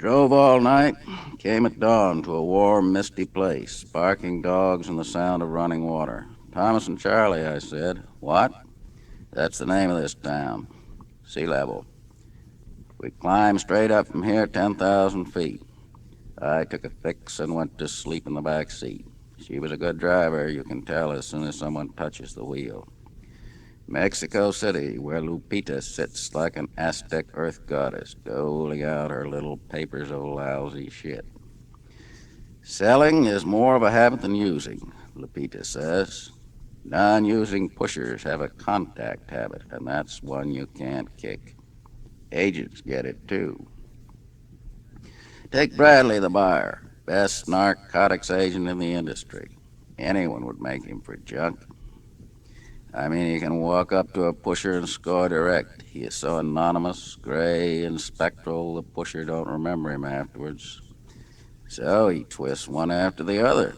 Drove all night, came at dawn to a warm, misty place, barking dogs and the sound of running water. Thomas and Charlie, I said. What? That's the name of this town. Sea level. We climbed straight up from here 10,000 feet. I took a fix and went to sleep in the back seat. She was a good driver, you can tell as soon as someone touches the wheel. Mexico City, where Lupita sits like an Aztec earth goddess, doling out her little papers of lousy shit. Selling is more of a habit than using, Lupita says. Non-using pushers have a contact habit, and that's one you can't kick. Agents get it, too. Take Bradley, the buyer, best narcotics agent in the industry. Anyone would make him for junk. I mean, he can walk up to a pusher and score direct. He is so anonymous, gray, and spectral, the pusher don't remember him afterwards. So he twists one after the other.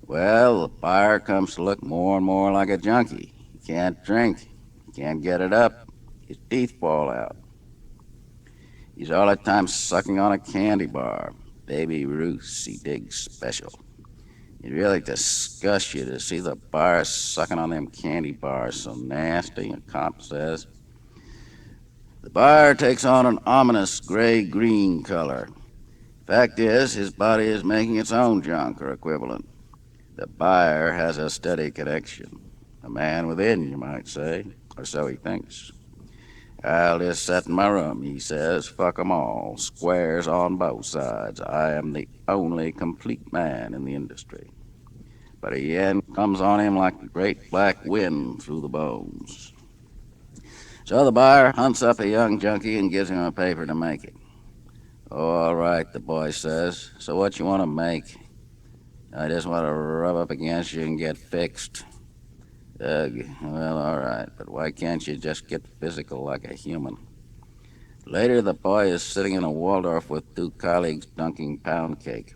Well, the buyer comes to look more and more like a junkie. He can't drink. He can't get it up. His teeth fall out. He's all the time sucking on a candy bar. Baby Ruth's he digs special. It really disgusts you to see the bar sucking on them candy bars so nasty, a cop says. The bar takes on an ominous gray-green color. Fact is, his body is making its own junk or equivalent. The buyer has a steady connection. A man within, you might say, or so he thinks. I'll just sit in my room, he says. Fuck 'em all. Squares on both sides. I am the only complete man in the industry. But the end comes on him like the great black wind through the bones. So the buyer hunts up a young junkie and gives him a paper to make it. All right, the boy says. So what you want to make? I just want to rub up against you and get fixed. Ugh, well, all right, but why can't you just get physical like a human? Later, the boy is sitting in a Waldorf with two colleagues dunking pound cake.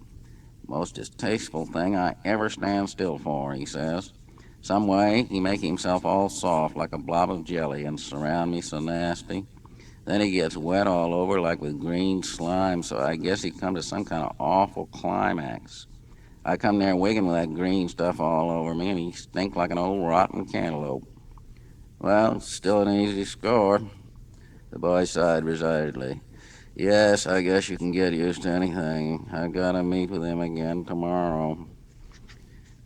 Most distasteful thing I ever stand still for, he says. Some way, he make himself all soft like a blob of jelly and surround me so nasty. Then he gets wet all over like with green slime, so I guess he come to some kind of awful climax. I come there wigging with that green stuff all over me, and he stink like an old rotten cantaloupe. Well, it's still an easy score. The boy sighed resignedly. Yes, I guess you can get used to anything. I gotta meet with him again tomorrow.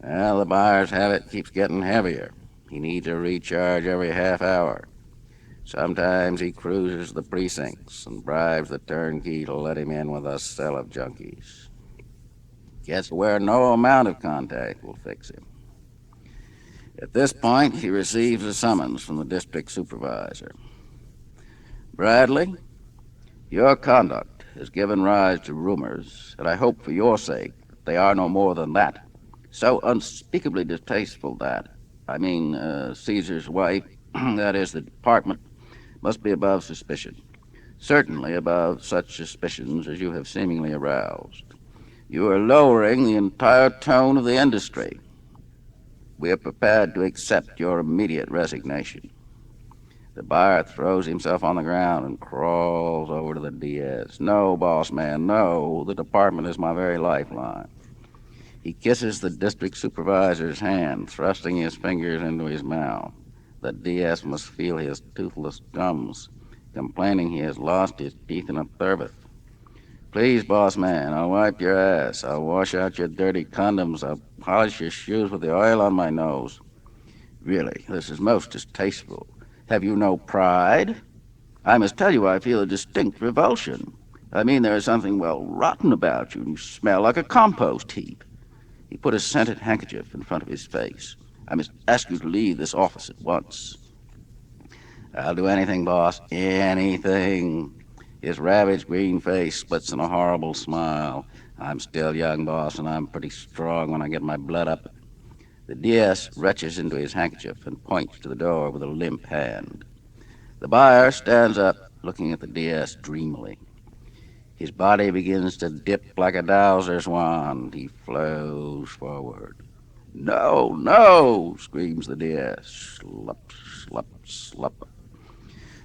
Well, the buyer's habit keeps getting heavier. He needs a recharge every half hour. Sometimes he cruises the precincts and bribes the turnkey to let him in with a cell of junkies. Gets where no amount of contact will fix him. At this point, he receives a summons from the district supervisor. Bradley, your conduct has given rise to rumors, and I hope for your sake that they are no more than that. So unspeakably distasteful that, Caesar's wife, that is the department, must be above suspicion. Certainly above such suspicions as you have seemingly aroused. You are lowering the entire tone of the industry. We are prepared to accept your immediate resignation. The buyer throws himself on the ground and crawls over to the DS. No, boss man, no. The department is my very lifeline. He kisses the district supervisor's hand, thrusting his fingers into his mouth. The DS must feel his toothless gums, complaining he has lost his teeth in a turbot. Please, boss man, I'll wipe your ass. I'll wash out your dirty condoms. I'll polish your shoes with the oil on my nose. Really, this is most distasteful. Have you no pride? I must tell you I feel a distinct revulsion. I mean, there is something, well, rotten about you, and you smell like a compost heap. He put a scented handkerchief in front of his face. I must ask you to leave this office at once. I'll do anything, boss. Anything. His ravaged green face splits in a horrible smile. I'm still young, boss, and I'm pretty strong when I get my blood up. The DS reaches into his handkerchief and points to the door with a limp hand. The buyer stands up, looking at the DS dreamily. His body begins to dip like a dowser's wand. He flows forward. No, no, screams the DS. Slup, slup, slup.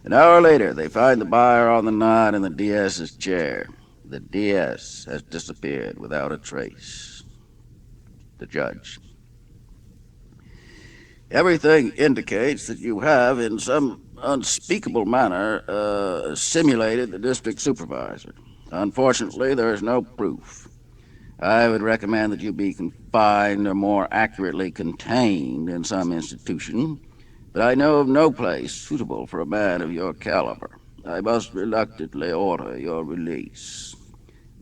An hour later, they find the buyer on the nod in the DS's chair. The DS has disappeared without a trace. The judge. Everything indicates that you have, in some unspeakable manner, simulated the district supervisor. Unfortunately, there is no proof. I would recommend that you be confined, or more accurately contained, in some institution, but I know of no place suitable for a man of your caliber. I must reluctantly order your release.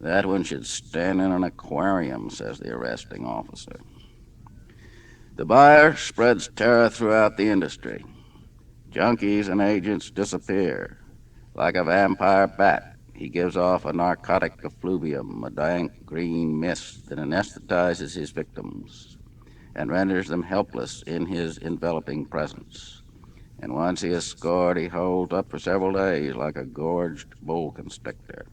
That one should stand in an aquarium, says the arresting officer. The buyer spreads terror throughout the industry. Junkies and agents disappear. Like a vampire bat, he gives off a narcotic effluvium, a dank green mist that anesthetizes his victims and renders them helpless in his enveloping presence. And once he is scored, he holds up for several days like a gorged bull constrictor.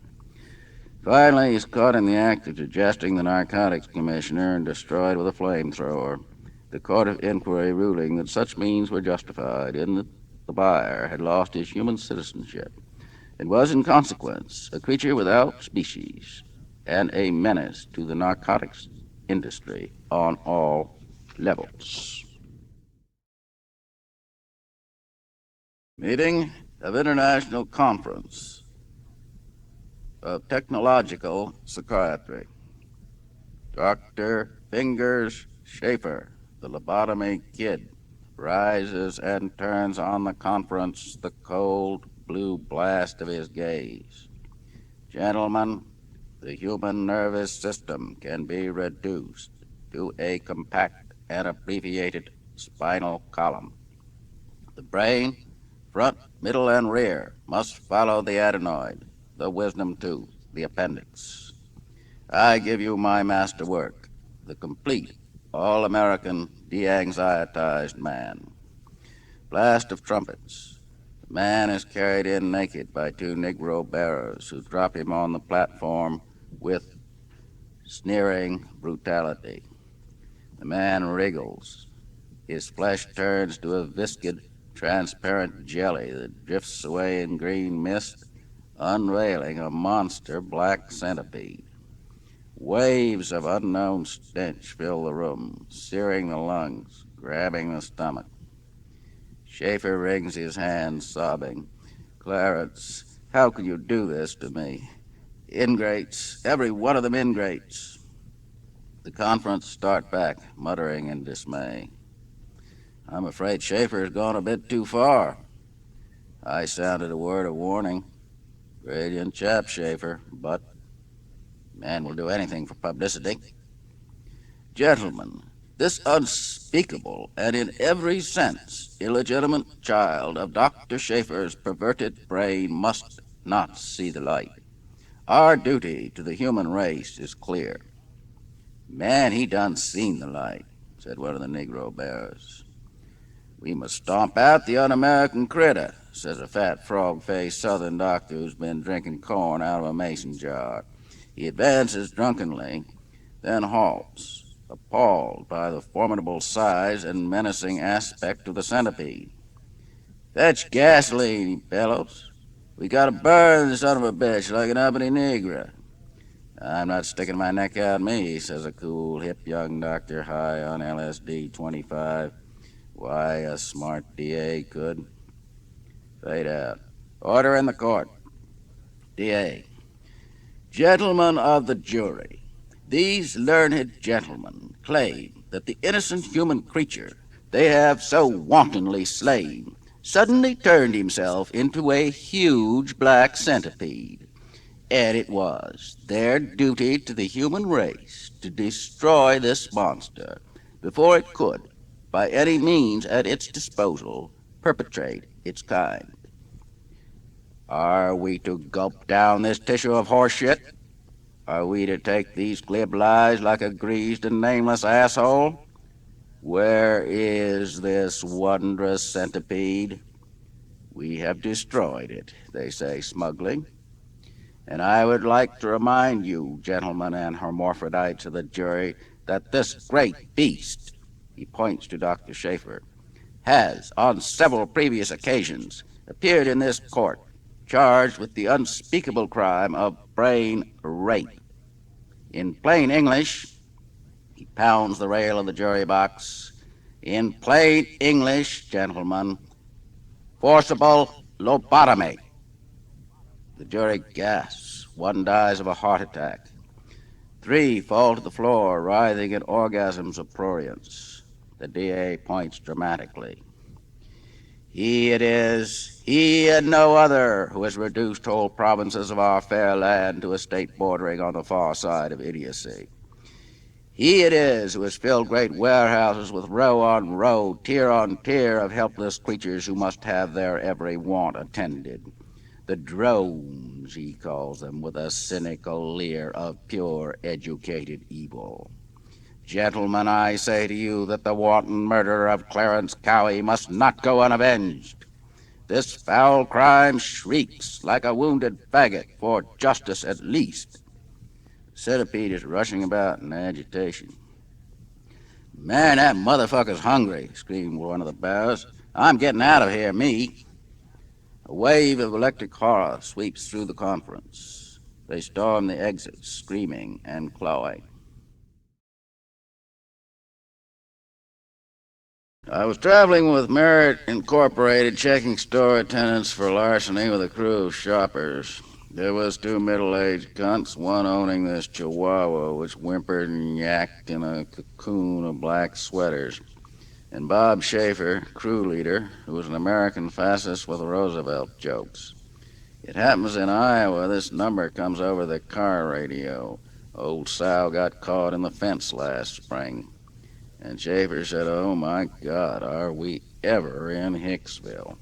Finally, he's caught in the act of digesting the narcotics commissioner and destroyed with a flamethrower. The court of inquiry ruling that such means were justified in that the buyer had lost his human citizenship and was, in consequence, a creature without species and a menace to the narcotics industry on all levels. Meeting of International Conference of Technological Psychiatry. Dr. Fingers Schaefer, the lobotomy kid, rises and turns on the conference the cold blue blast of his gaze. Gentlemen, the human nervous system can be reduced to a compact and abbreviated spinal column. The brain, front, middle, and rear, must follow the adenoid, the wisdom tooth, the appendix. I give you my masterwork, the complete, all-American, de-anxietized man. Blast of trumpets. The man is carried in naked by two Negro bearers who drop him on the platform with sneering brutality. The man wriggles. His flesh turns to a viscid, transparent jelly that drifts away in green mist, unveiling a monster black centipede. Waves of unknown stench fill the room, searing the lungs, grabbing the stomach. Schaefer wrings his hands, sobbing. Clarence, how can you do this to me? Ingrates, every one of them ingrates. The conference start back, muttering in dismay. I'm afraid Schaefer has gone a bit too far. I sounded a word of warning. Brilliant chap, Schaefer, but man will do anything for publicity. Gentlemen, this unspeakable and in every sense illegitimate child of Dr. Schaefer's perverted brain must not see the light. Our duty to the human race is clear. Man, he done seen the light, said one of the Negro bearers. We must stomp out the un-American critter, says a fat frog-faced southern doctor who's been drinking corn out of a mason jar. He advances drunkenly, then halts, appalled by the formidable size and menacing aspect of the centipede. Fetch gasoline, he bellows. We gotta burn the son of a bitch like an uppity negro. I'm not sticking my neck out me, says a cool, hip young doctor high on LSD 25. Why, a smart DA could. Fade out. Order in the court. DA. Gentlemen of the jury, these learned gentlemen claim that the innocent human creature they have so wantonly slain suddenly turned himself into a huge black centipede. And it was their duty to the human race to destroy this monster before it could, by any means at its disposal, perpetrate its kind. Are we to gulp down this tissue of horseshit? Are we to take these glib lies like a greased and nameless asshole? Where is this wondrous centipede? We have destroyed it, they say smugly. And I would like to remind you, gentlemen and hermaphrodites of the jury, that this great beast, he points to Dr. Schaefer, has, on several previous occasions, appeared in this court, charged with the unspeakable crime of brain rape. In plain English, he pounds the rail of the jury box. In plain English, gentlemen, forcible lobotomy. The jury gasps. One dies of a heart attack. 3 fall to the floor, writhing in orgasms of prurience. The DA points dramatically. He it is, he and no other, who has reduced whole provinces of our fair land to a state bordering on the far side of idiocy. He it is who has filled great warehouses with row on row, tier on tier of helpless creatures who must have their every want attended. The drones, he calls them, with a cynical leer of pure educated evil. Gentlemen, I say to you that the wanton murder of Clarence Cowie must not go unavenged. This foul crime shrieks like a wounded faggot for justice at least. Centipede is rushing about in agitation. Man, that motherfucker's hungry, screamed one of the bears. I'm getting out of here, me. A wave of electric horror sweeps through the conference. They storm the exits, screaming and clawing. I was traveling with Merritt Incorporated, checking store attendants for larceny with a crew of shoppers. There was 2 middle-aged cunts, one owning this chihuahua, which whimpered and yacked in a cocoon of black sweaters, and Bob Schaefer, crew leader, who was an American fascist with Roosevelt jokes. It happens in Iowa this number comes over the car radio. Old Sal got caught in the fence last spring. And Schaefer said, "Oh my God, are we ever in Hicksville?"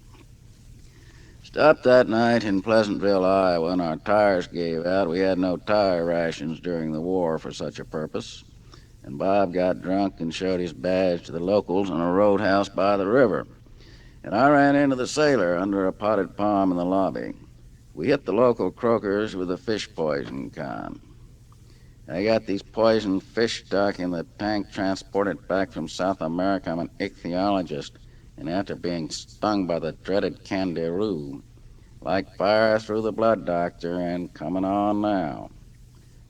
Stopped that night in Pleasantville, Iowa, and our tires gave out. We had no tire rations during the war for such a purpose. And Bob got drunk and showed his badge to the locals in a roadhouse by the river. And I ran into the sailor under a potted palm in the lobby. We hit the local croakers with a fish poison con. I got these poisoned fish stuck in the tank transported back from South America. I'm an ichthyologist, and after being stung by the dreaded kangaroo, like fire through the blood, doctor, and coming on now.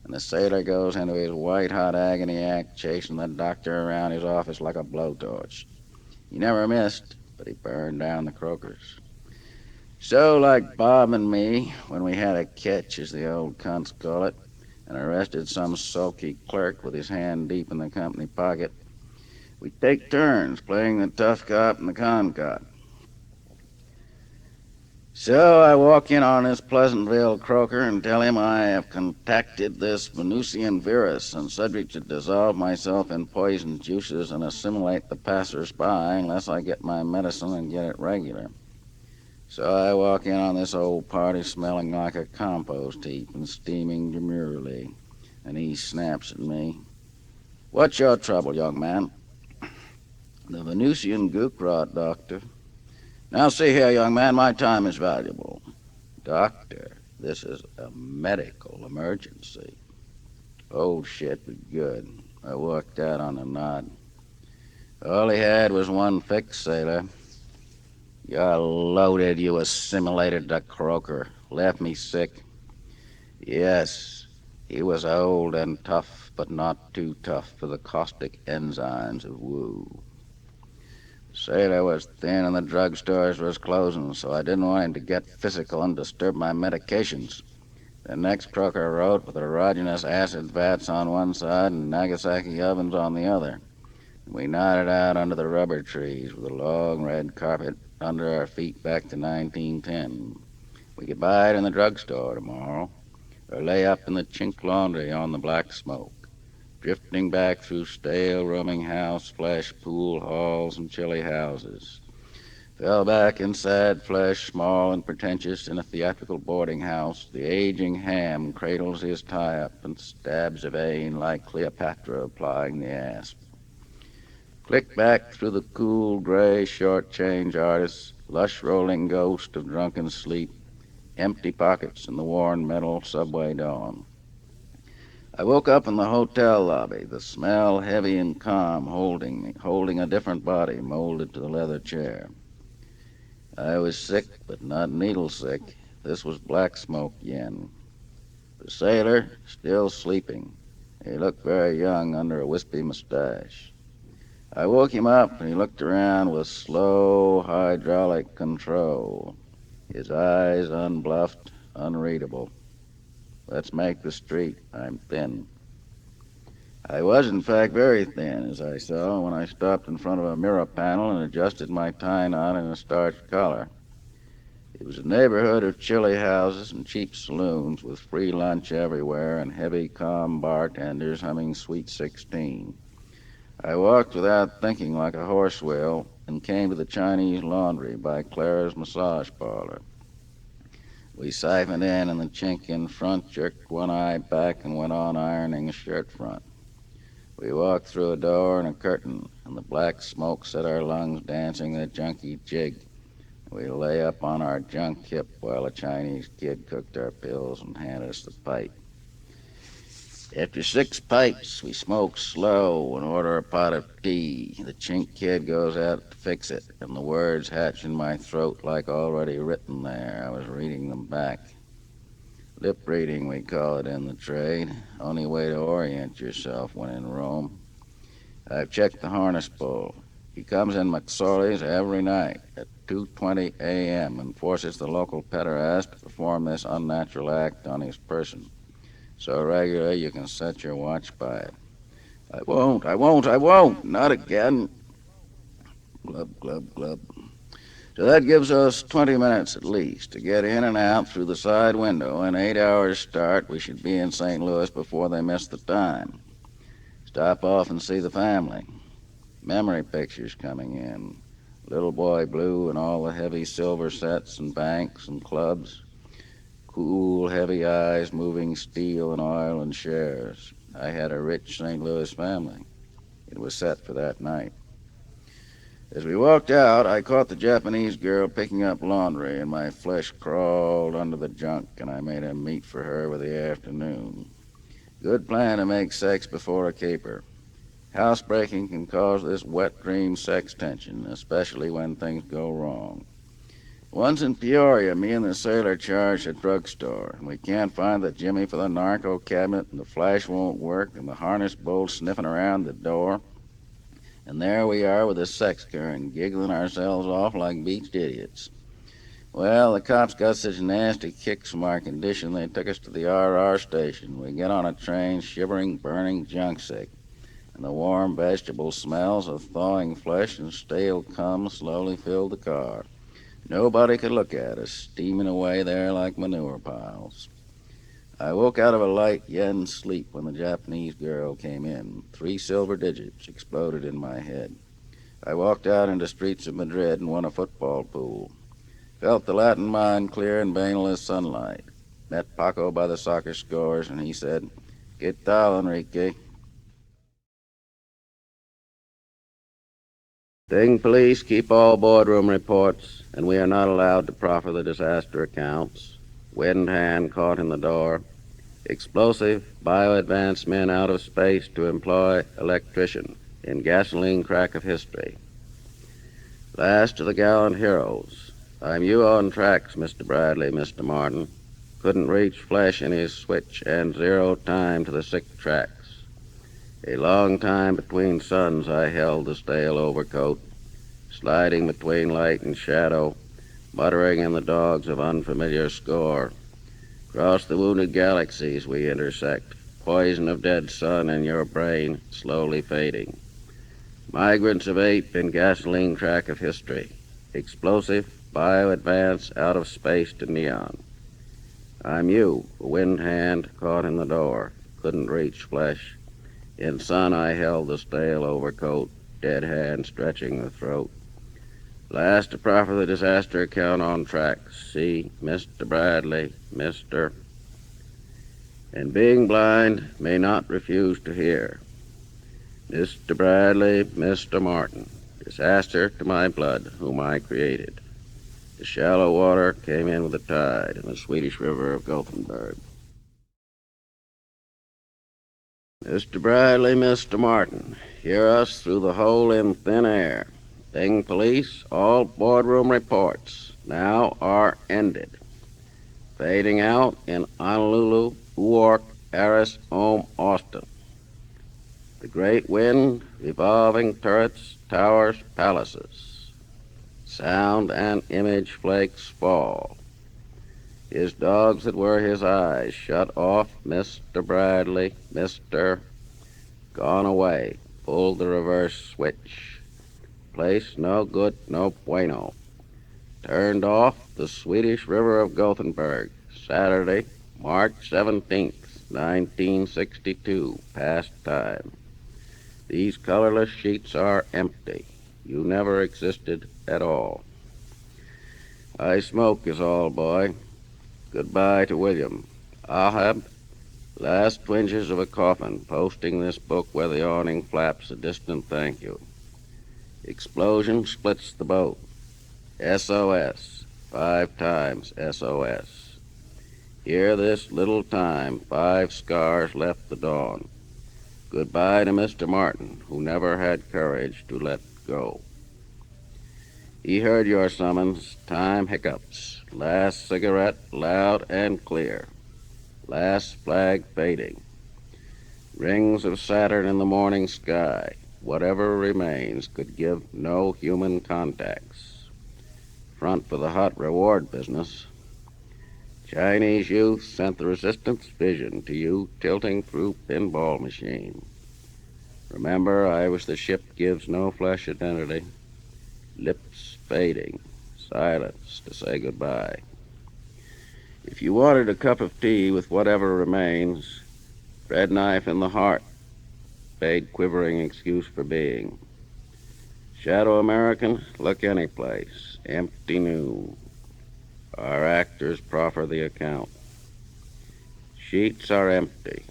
And the sailor goes into his white-hot agony act, chasing the doctor around his office like a blowtorch. He never missed, but he burned down the croakers. So, like Bob and me, when we had a catch, as the old cunts call it, and arrested some sulky clerk with his hand deep in the company pocket, we take turns playing the tough cop and the con cop. So I walk in on this Pleasantville croaker and tell him I have contacted this Venusian virus and subject to dissolve myself in poisoned juices and assimilate the passers-by unless I get my medicine and get it regular. So I walk in on this old party smelling like a compost heap and steaming demurely, and he snaps at me. "What's your trouble, young man?" "The Venusian gook rot, doctor." "Now see here, young man, my time is valuable." "Doctor, this is a medical emergency." "Oh, shit, but good." I walked out on a nod. All he had was one fix, sailor. "You're loaded, you assimilated the croaker. Left me sick." Yes, he was old and tough, but not too tough for the caustic enzymes of woo. The sailor was thin and the drugstores was closing, so I didn't want him to get physical and disturb my medications. The next croaker wrote with erogenous acid vats on one side and Nagasaki ovens on the other. We nodded out under the rubber trees with a long red carpet under our feet back to 1910. We could buy it in the drugstore tomorrow, or lay up in the chink laundry on the black smoke, drifting back through stale rooming house, flesh, pool halls, and chilly houses. Fell back in sad flesh, small and pretentious, in a theatrical boarding house. The aging ham cradles his tie-up and stabs a vein like Cleopatra applying the asp. Click back through the cool, gray, short-change artists, lush rolling ghost of drunken sleep, empty pockets in the worn metal subway dawn. I woke up in the hotel lobby, the smell heavy and calm, holding me, holding a different body molded to the leather chair. I was sick, but not needle sick. This was black smoke yen. The sailor, still sleeping. He looked very young under a wispy mustache. I woke him up, and he looked around with slow hydraulic control, his eyes unbluffed, unreadable. Let's make the street. I'm thin. I was, in fact, very thin, as I saw when I stopped in front of a mirror panel and adjusted my tie knot and a starched collar. It was a neighborhood of chilly houses and cheap saloons with free lunch everywhere and heavy, calm bartenders humming Sweet 16. I walked without thinking like a horse will and came to the Chinese laundry by Clara's massage parlor. We siphoned in and the chink in front jerked one eye back and went on ironing a shirt front. We walked through a door and a curtain, and the black smoke set our lungs dancing the junkie jig. We lay up on our junk hip while a Chinese kid cooked our pills and handed us the pipe. After 6 pipes, we smoke slow and order a pot of tea. The chink kid goes out to fix it, and the words hatch in my throat like already written there. I was reading them back. Lip reading, we call it in the trade. Only way to orient yourself when in Rome. I've checked the harness bull. He comes in McSorley's every night at 2:20 a.m. and forces the local pederast to perform this unnatural act on his person. So regular you can set your watch by it. I won't, not again. Glub, glub, glub. So that gives us 20 minutes at least to get in and out through the side window. In 8 hours start, we should be in St. Louis before they miss the time. Stop off and see the family. Memory pictures coming in. Little Boy Blue and all the heavy silver sets and banks and clubs. Cool, heavy eyes moving steel and oil and shares. I had a rich St. Louis family. It was set for that night. As we walked out, I caught the Japanese girl picking up laundry, and my flesh crawled under the junk, and I made a meet for her with the afternoon. Good plan to make sex before a caper. Housebreaking can cause this wet dream sex tension, especially when things go wrong. Once in Peoria, me and the sailor charged a drugstore, and we can't find the jimmy for the narco cabinet, and the flash won't work, and the harness bull sniffing around the door. And there we are with a sex current, giggling ourselves off like beached idiots. Well, the cops got such nasty kicks from our condition, they took us to the RR station. We get on a train, shivering, burning, junk sick. And the warm vegetable smells of thawing flesh and stale cum slowly filled the car. Nobody could look at us, steaming away there like manure piles. I woke out of a light yen sleep when the Japanese girl came in. 3 silver digits exploded in my head. I walked out into streets of Madrid and won a football pool. Felt the Latin mind clear in baneless sunlight. Met Paco by the soccer scores, and he said, "¿Qué tal, Enrique?" Sting police keep all boardroom reports, and we are not allowed to proffer the disaster accounts. Wind hand caught in the door. Explosive, bio-advanced men out of space to employ electrician in gasoline crack of history. Last of the gallant heroes. I'm you on tracks, Mr. Bradley, Mr. Martin. Couldn't reach flesh in his switch and 0 time to the sick tracks. A long time between suns I held the stale overcoat, sliding between light and shadow, muttering in the dogs of unfamiliar score. Across the wounded galaxies we intersect, poison of dead sun in your brain slowly fading. Migrants of ape in gasoline track of history, explosive, bio-advance out of space to neon. I'm you, a wind hand caught in the door, couldn't reach flesh. In sun I held the stale overcoat, dead hand stretching the throat. Last to proffer the disaster account on tracks. See, Mr. Bradley, Mr. And being blind may not refuse to hear. Mr. Bradley, Mr. Martin, disaster to my blood, whom I created. The shallow water came in with the tide in the Swedish river of Gothenburg. Mr. Bradley, Mr. Martin, hear us through the hole in thin air. Bing police, all boardroom reports now are ended. Fading out in Honolulu, Uork, Aris, Om, Austin. The great wind, revolving turrets, towers, palaces. Sound and image flakes fall. His dogs that were his eyes shut off, Mr. Bradley, Mr. Gone away, pulled the reverse switch. Place no good, no bueno. Turned off the Swedish river of Gothenburg, Saturday, March 17th, 1962, past time. These colorless sheets are empty. You never existed at all. I smoke is all, boy. Goodbye to William. Ahab, last twinges of a coffin, posting this book where the awning flaps a distant thank you. Explosion splits the boat. SOS, 5 times SOS. Here this little time, 5 scars left the dawn. Goodbye to Mr. Martin, who never had courage to let go. He heard your summons, time hiccups. Last cigarette, loud and clear. Last flag fading. Rings of Saturn in the morning sky. Whatever remains could give no human contacts. Front for the hot reward business. Chinese youth sent the resistance vision to you tilting through pinball machine. Remember, I was the ship gives no flesh identity. Lips fading. Silence to say goodbye. If you wanted a cup of tea with whatever remains, bread knife in the heart, fade quivering excuse for being. Shadow American, look any place. Empty noon. Our actors proffer the account. Sheets are empty.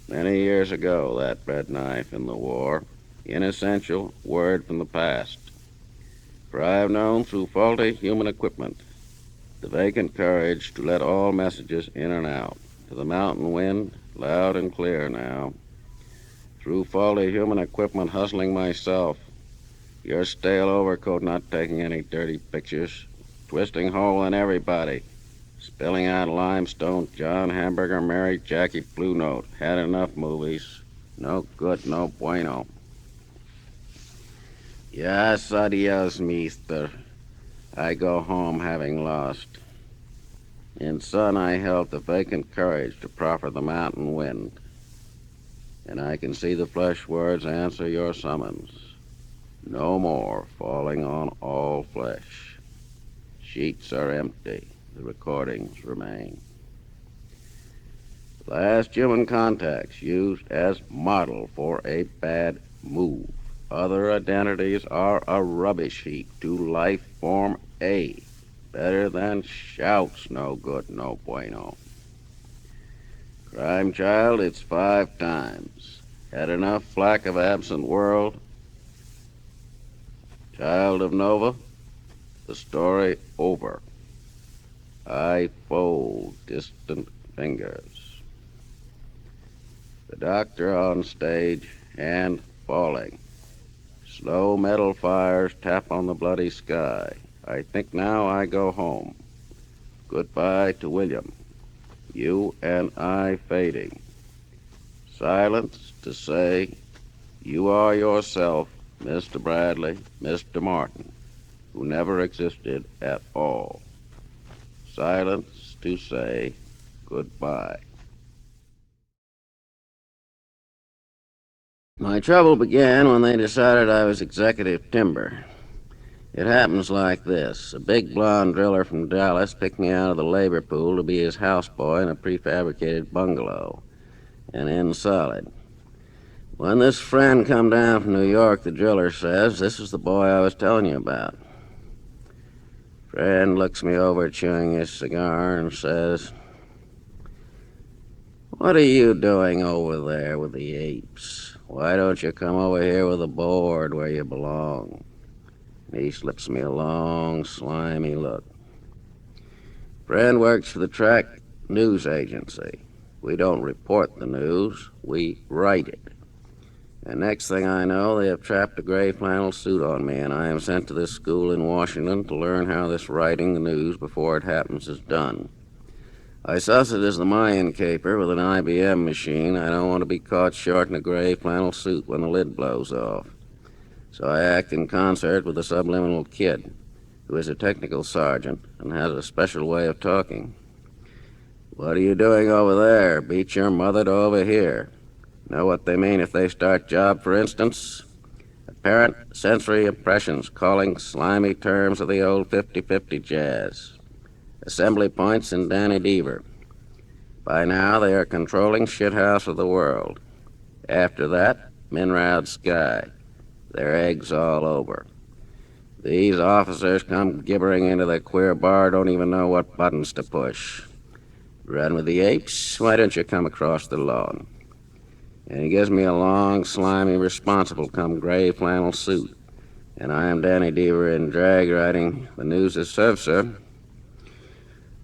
Many years ago, that bread knife in the war. Inessential, word from the past. For I have known through faulty human equipment the vacant courage to let all messages in and out. To the mountain wind, loud and clear now. Through faulty human equipment hustling myself. Your stale overcoat not taking any dirty pictures. Twisting hole in everybody. Spilling out limestone, John Hamburger, Mary, Jackie Blue Note. Had enough movies. No good, no bueno. Yes, adios, mister. I go home having lost. In sun I held the vacant courage to proffer the mountain wind. And I can see the flesh words answer your summons. No more falling on all flesh. Sheets are empty. The recordings remain. Last human contacts used as model for a bad move. Other identities are a rubbish heap to life form A. Better than shouts, no good, no bueno. Crime child, it's 5 times. Had enough flack of absent world. Child of Nova, the story over. I fold distant fingers. The doctor on stage, hand falling. Slow metal fires tap on the bloody sky. I think now I go home. Goodbye to William. You and I fading. Silence to say, you are yourself, Mr. Bradley, Mr. Martin, who never existed at all. Silence to say goodbye. My trouble began when they decided I was executive timber. It happens like this. A big blonde driller from Dallas picked me out of the labor pool to be his houseboy in a prefabricated bungalow, and in solid. When this friend come down from New York, the driller says, "This is the boy I was telling you about." Friend looks me over chewing his cigar and says, "What are you doing over there with the apes? Why don't you come over here with a board where you belong?" And he slips me a long, slimy look. Friend works for the track news agency. We don't report the news, we write it. And next thing I know, they have trapped a gray flannel suit on me, and I am sent to this school in Washington to learn how this writing the news before it happens is done. I suss it as the Mayan caper with an IBM machine. I don't want to be caught short in a gray flannel suit when the lid blows off. So I act in concert with the subliminal kid, who is a technical sergeant and has a special way of talking. What are you doing over there? Beat your mother to over here. Know what they mean if they start job, for instance? Apparent sensory impressions, calling slimy terms of the old 50-50 jazz. Assembly points in Danny Deaver. By now, they are controlling shithouse of the world. After that, Minrad Sky. Their eggs all over. These officers come gibbering into the queer bar, don't even know what buttons to push. Run with the apes? Why don't you come across the lawn? And he gives me a long, slimy, responsible come gray flannel suit. And I am Danny Deaver in drag riding. The news is served, sir.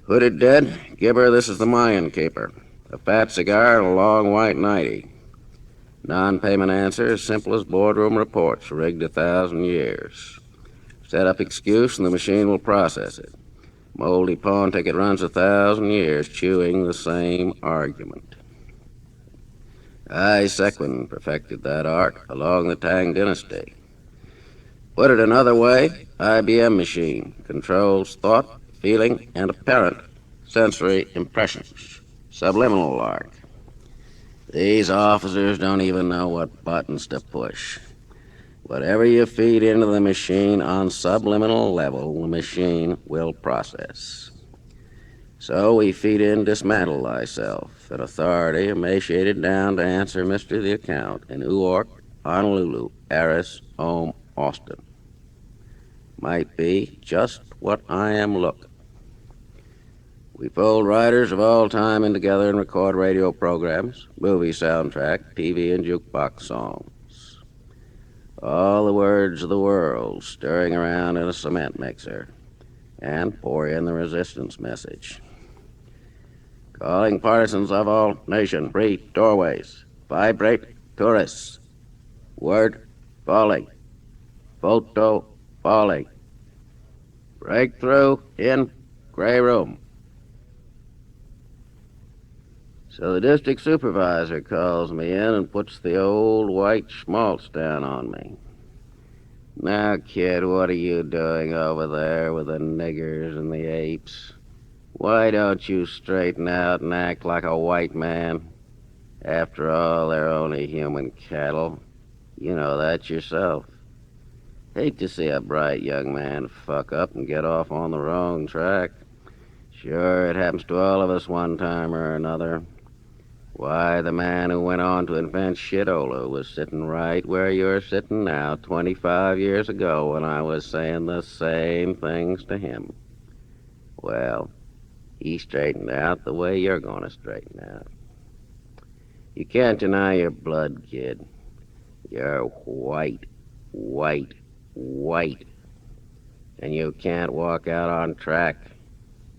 Hooded dead? Gibber, this is the Mayan caper. A fat cigar and a long white nightie. Non-payment answer as simple as boardroom reports, rigged 1,000 years. Set up excuse and the machine will process it. Moldy pawn ticket runs 1,000 years, chewing the same argument. I, Sequin, perfected that art along the Tang dynasty. Put it another way, IBM machine controls thought, feeling, and apparent sensory impressions. Subliminal art. These officers don't even know what buttons to push. Whatever you feed into the machine on subliminal level, the machine will process. So we feed in dismantle thyself, an authority emaciated down to answer Mr. the Account in Uork, Honolulu, Aris, Ohm, Austin. Might be just what I am looking. We fold writers of all time in together and record radio programs, movie soundtrack, TV and jukebox songs. All the words of the world stirring around in a cement mixer, and pour in the resistance message. Calling partisans of all nation, free doorways, vibrate tourists. Word falling, photo falling. Breakthrough in gray room. So the district supervisor calls me in and puts the old white schmaltz down on me. Now, kid, what are you doing over there with the niggers and the apes? Why don't you straighten out and act like a white man? After all, they're only human cattle. You know that yourself. Hate to see a bright young man fuck up and get off on the wrong track. Sure, it happens to all of us one time or another. Why, the man who went on to invent shitola was sitting right where you're sitting now 25 years ago when I was saying the same things to him. Well, he straightened out the way you're going to straighten out. You can't deny your blood, kid. You're white, white, white. And you can't walk out on track.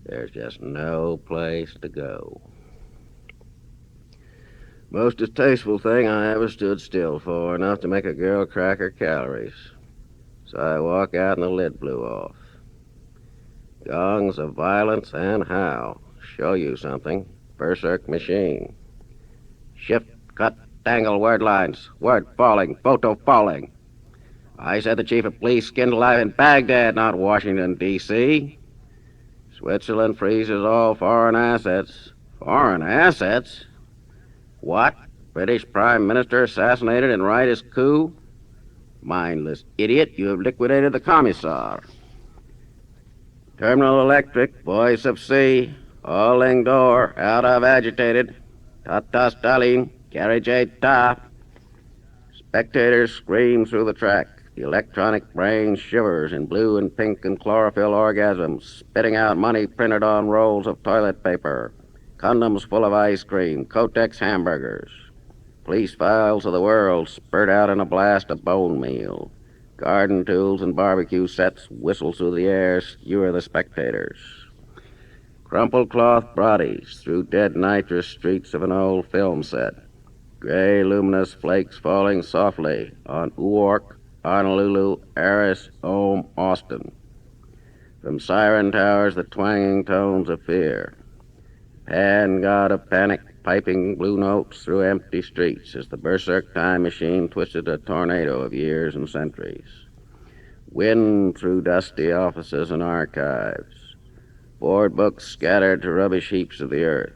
There's just no place to go. Most distasteful thing I ever stood still for, enough to make a girl crack her calories. So I walk out and the lid blew off. Gongs of violence and how. Show you something. Berserk machine. Shift, cut, dangle, word lines. Word falling, photo falling. I said the chief of police skinned alive in Baghdad, not Washington, D.C. Switzerland freezes all foreign assets. Foreign assets? What? British Prime Minister assassinated in rightist coup? Mindless idiot, you have liquidated the commissar. Terminal Electric, voice of sea, hauling door, out of agitated. Tata Stalin, carriage ta. Spectators scream through the track. The electronic brain shivers in blue and pink and chlorophyll orgasms, spitting out money printed on rolls of toilet paper, condoms full of ice cream, Kotex hamburgers. Police files of the world spurt out in a blast of bone meal. Garden tools and barbecue sets whistle through the air, skewer the spectators. Crumpled cloth bodies through dead nitrous streets of an old film set. Gray luminous flakes falling softly on Uork, Honolulu, Aris, Ohm, Austin. From siren towers, the twanging tones of fear. Pan god of panic, piping blue notes through empty streets as the berserk time machine twisted a tornado of years and centuries. Wind through dusty offices and archives. Board books scattered to rubbish heaps of the earth.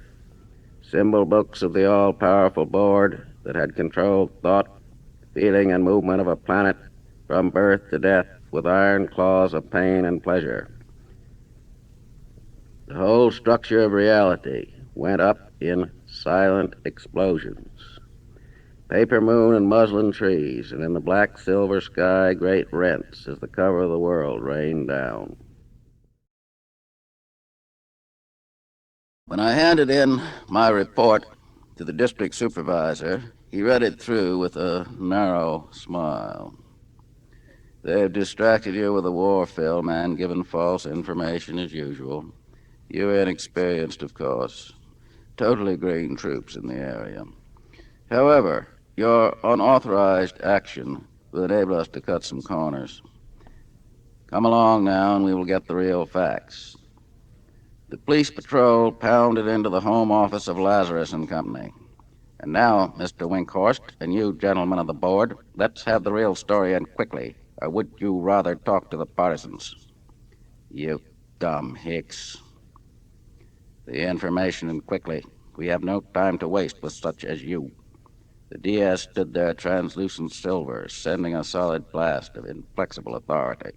Symbol books of the all-powerful board that had controlled thought, feeling, and movement of a planet from birth to death with iron claws of pain and pleasure. The whole structure of reality went up in silent explosions. Paper moon and muslin trees, and in the black silver sky, great rents as the cover of the world rained down. When I handed in my report to the district supervisor, he read it through with a narrow smile. They've distracted you with a war film and given false information as usual. You're inexperienced, of course. Totally green troops in the area. However, your unauthorized action will enable us to cut some corners. Come along now and we will get the real facts. The police patrol pounded into the home office of Lazarus and Company. And now, Mr. Winkhorst, and you gentlemen of the board, let's have the real story and quickly. Or would you rather talk to the partisans? You dumb hicks. The information and quickly. We have no time to waste with such as you. The DS stood there translucent silver, sending a solid blast of inflexible authority.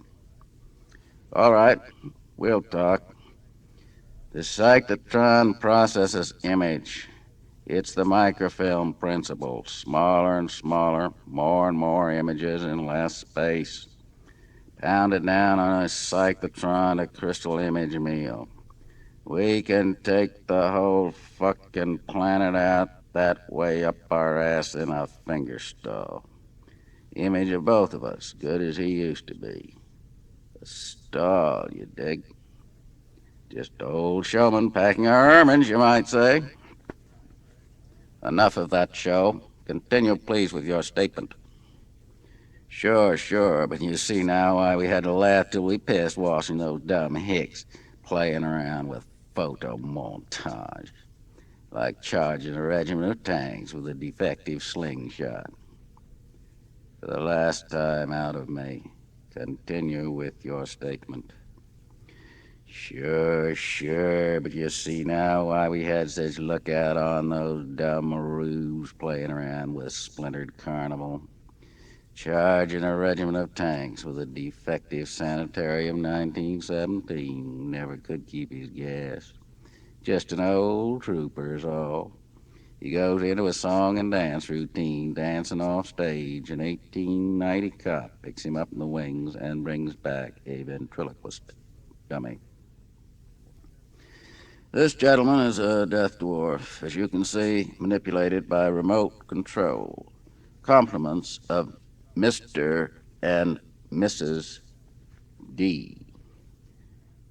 All right, we'll talk. The psychotron processes image. It's the microfilm principle. Smaller and smaller, more and more images in less space. Pounded down on a psychotron to crystal image meal. We can take the whole fucking planet out that way up our ass in a finger stall. Image of both of us, good as he used to be. A stall, you dig? Just old showman packing our ermines, you might say. Enough of that show. Continue, please, with your statement. Sure, but you see now why we had to laugh till we pissed washing those dumb hicks playing around with photo montage. Like charging a regiment of tanks with a defective slingshot. For the last time out of me, continue with your statement. Sure, but you see now why we had such lookout on those dumb rubes playing around with splintered carnival. Charging a regiment of tanks with a defective sanitarium 1917 never could keep his gas. Just an old trooper's all. He goes into a song and dance routine, dancing off stage. An 1890 cop picks him up in the wings and brings back a ventriloquist dummy. This gentleman is a death dwarf, as you can see, manipulated by remote control. Compliments of Mr. and Mrs. D.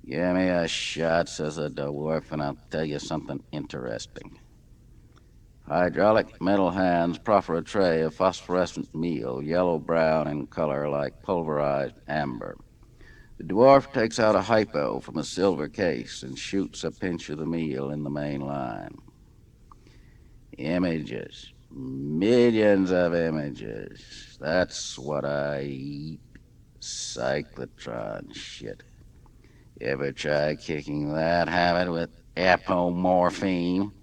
Give me a shot, says the dwarf, and I'll tell you something interesting. Hydraulic metal hands proffer a tray of phosphorescent meal, yellow-brown in color like pulverized amber. The dwarf takes out a hypo from a silver case and shoots a pinch of the meal in the main line. Images. Millions of images. That's what I eat. Cyclotron shit. Ever try kicking that habit with apomorphine?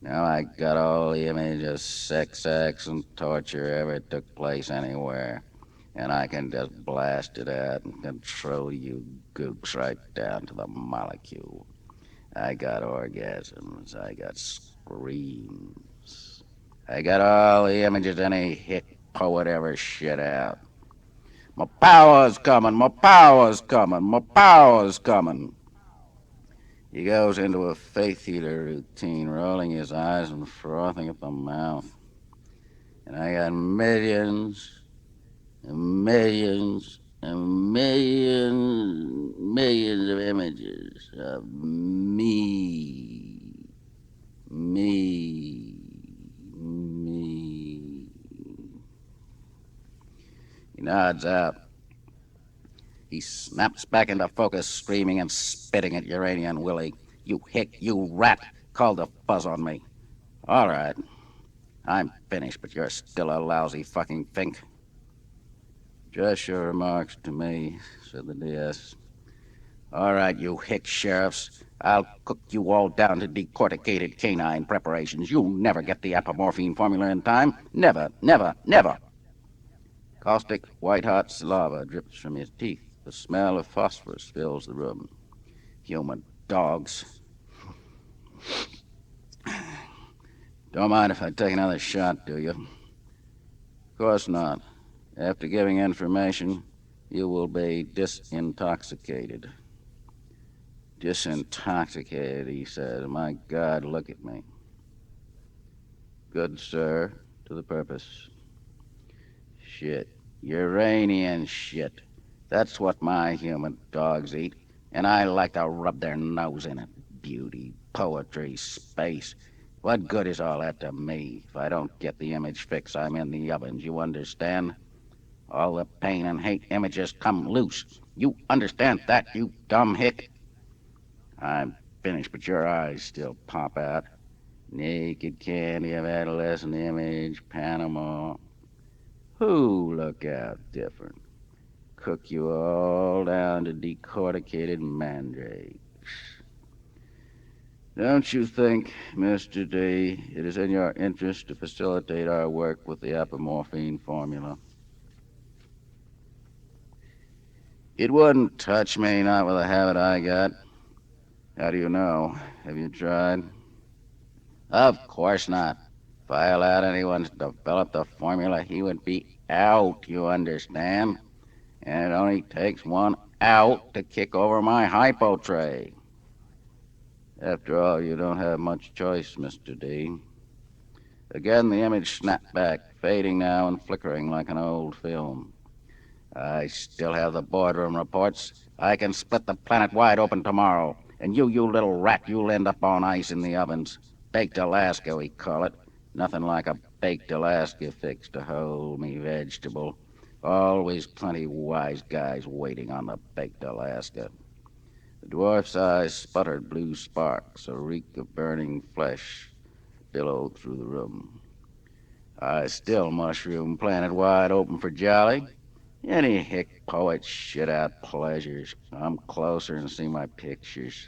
Now I got all the images of sex acts and torture ever took place anywhere. And I can just blast it out and control you gooks right down to the molecule. I got orgasms. I got screams. I got all the images any hit poet ever shit out. My power's coming, my power's coming, my power's coming. He goes into a faith healer routine, rolling his eyes and frothing at the mouth. And I got millions and millions and millions of images of me. He nods out. He snaps back into focus, screaming and spitting at Uranian Willy. You hick, you rat, called the fuzz on me. All right, I'm finished, but you're still a lousy fucking fink. Just your remarks to me, said the DS. All right, you hick sheriffs. I'll cook you all down to decorticated canine preparations. You'll never get the apomorphine formula in time. Never, never, never. Caustic, white-hot saliva drips from his teeth. The smell of phosphorus fills the room. Human dogs. Don't mind if I take another shot, do you? Of course not. After giving information, you will be disintoxicated. Disintoxicated, he said. My God, look at me. Good, sir. To the purpose. Shit. Uranian shit. That's what my human dogs eat, and I like to rub their nose in it. Beauty, poetry, space. What good is all that to me if I don't get the image fix I'm in the ovens, you understand? All the pain and hate images come loose. You understand that, you dumb hick? I'm finished, but your eyes still pop out. Naked candy of adolescent image, Panama. Who look out different? Cook you all down to decorticated mandrakes. Don't you think, Mr. D, it is in your interest to facilitate our work with the apomorphine formula? It wouldn't touch me, not with the habit I got. How do you know? Have you tried? Of course not. If I allowed anyone to develop the formula, he would be out, you understand? And it only takes one out to kick over my hypo tray. After all, you don't have much choice, Mr. D. Again, the image snapped back, fading now and flickering like an old film. I still have the boardroom reports. I can split the planet wide open tomorrow. And you little rat, you'll end up on ice in the ovens. Baked Alaska, we call it. Nothing like a baked Alaska fix to hold me vegetable. Always plenty wise guys waiting on the baked Alaska. The dwarf's eyes sputtered blue sparks. A reek of burning flesh billowed through the room. I still mushroom planet wide open for jolly. Any hick poet shit out pleasures. Come closer and see my pictures.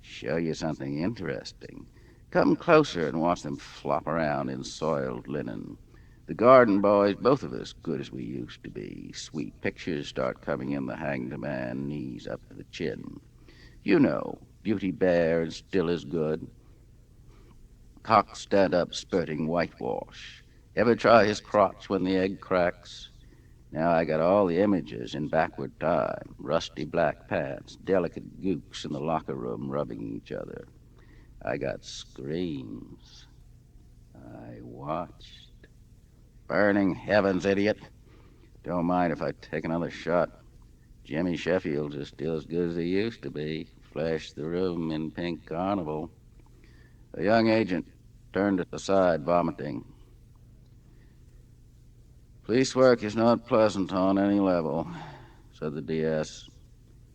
Show you something interesting. Come closer and watch them flop around in soiled linen. The garden boys, both of us, good as we used to be. Sweet pictures start coming in the hanged man, knees up to the chin. You know, beauty bare and still as good. Cock stand up spurting whitewash. Ever try his crotch when the egg cracks? Now I got all the images in backward time. Rusty black pants, delicate gooks in the locker room rubbing each other. I got screams. I watched. Burning heavens, idiot. Don't mind if I take another shot. Jimmy Sheffield's is still as good as he used to be. Flashed the room in pink carnival. A young agent turned aside, vomiting. Police work is not pleasant on any level, said the DS.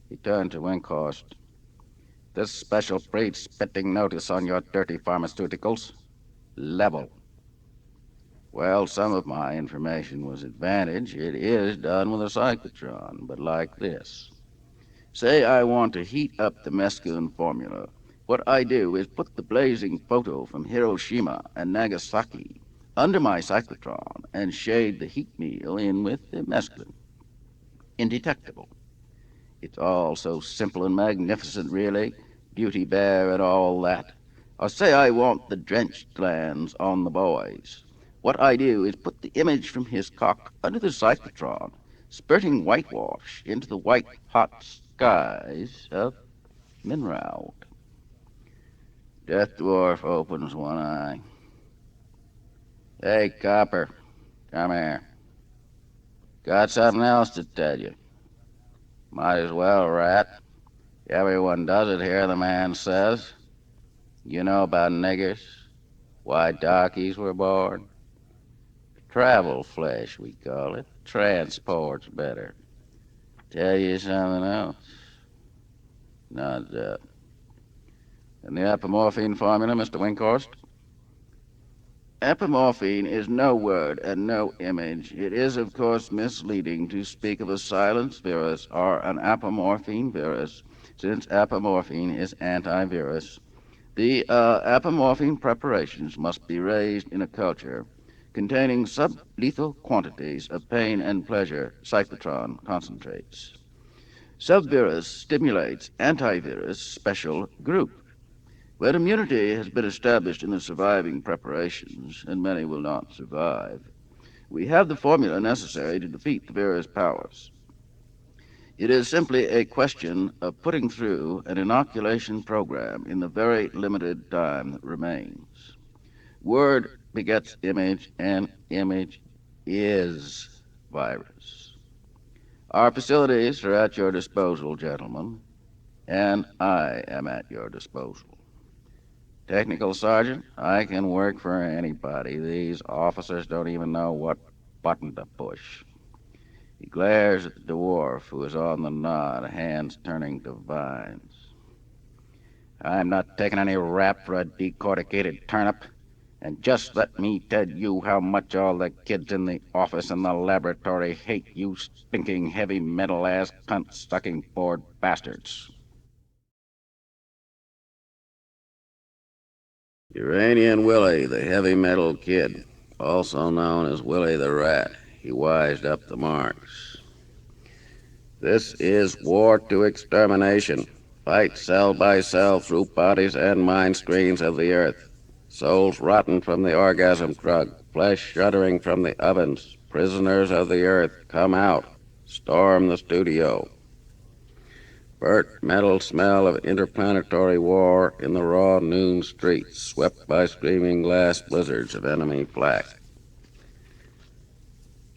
He turned to Winkhorst. This special breed spitting notice on your dirty pharmaceuticals. Level. Well, some of my information was advantage. It is done with a cyclotron, but like this. Say I want to heat up the mescaline formula. What I do is put the blazing photo from Hiroshima and Nagasaki under my cyclotron and shade the heat meal in with the mescaline. Indetectable. It's all so simple and magnificent, really. Beauty bare and all that. Or say I want the drenched glands on the boys. What I do is put the image from his cock under the cyclotron, spurting whitewash into the white hot skies of Minraud. Death Dwarf opens one eye. Hey, Copper, come here. Got something else to tell you. Might as well, rat. Everyone does it here, the man says. You know about niggers? Why darkies were born? Travel flesh, we call it. Transport's better. Tell you something else. Not that. And the apomorphine formula, Mr. Winkhorst? Apomorphine is no word and no image. It is, of course, misleading to speak of a silence virus or an apomorphine virus, since apomorphine is antivirus. The apomorphine preparations must be raised in a culture containing sublethal quantities of pain and pleasure cyclotron concentrates. Subvirus stimulates antivirus special group. When immunity has been established in the surviving preparations, and many will not survive, we have the formula necessary to defeat the virus powers. It is simply a question of putting through an inoculation program in the very limited time that remains. Word begets image, and image is virus. Our facilities are at your disposal, gentlemen, and I am at your disposal. Technical sergeant, I can work for anybody. These officers don't even know what button to push. He glares at the dwarf who is on the nod, hands turning to vines. I'm not taking any rap for a decorticated turnip. And just let me tell you how much all the kids in the office and the laboratory hate you stinking heavy metal ass cunt sucking bored bastards. Uranian Willy, the heavy metal kid, also known as Willy the Rat, he wised up the marks. This is war to extermination. Fight cell by cell through bodies and mind screens of the earth. Souls rotten from the orgasm drug, flesh shuddering from the ovens. Prisoners of the earth, come out. Storm the studio. Burnt metal smell of interplanetary war in the raw noon streets, swept by screaming glass blizzards of enemy flak.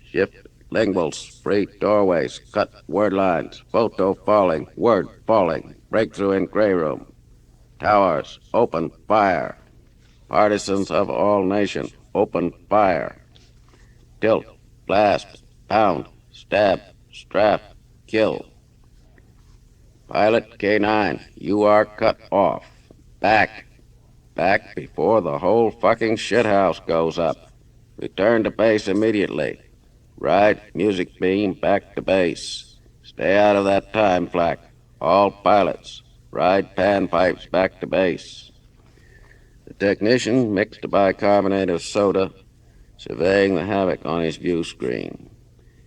Shift linguals, free doorways, cut word lines, photo falling, word falling, breakthrough in gray room. Towers, open fire. Partisans of all nation, open fire. Tilt, blast, pound, stab, strap, kill. Pilot K9, you are cut off. Back. Back before the whole fucking shithouse goes up. Return to base immediately. Ride music beam back to base. Stay out of that time flak. All pilots, ride panpipes back to base. The technician mixed a bicarbonate of soda, surveying the havoc on his view screen.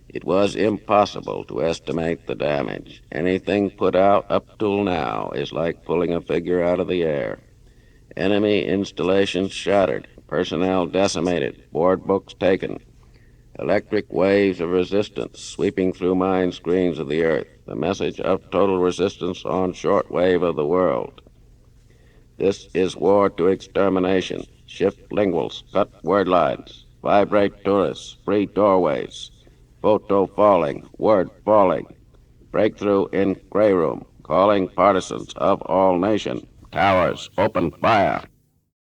It was impossible to estimate the damage. Anything put out up till now is like pulling a figure out of the air. Enemy installations shattered, personnel decimated, board books taken. Electric waves of resistance sweeping through mind screens of the earth. The message of total resistance on shortwave of the world. This is war to extermination. Shift linguals, cut word lines, vibrate tourists, free doorways. Photo falling, word falling. Breakthrough in gray room, calling partisans of all nation. Towers, open fire.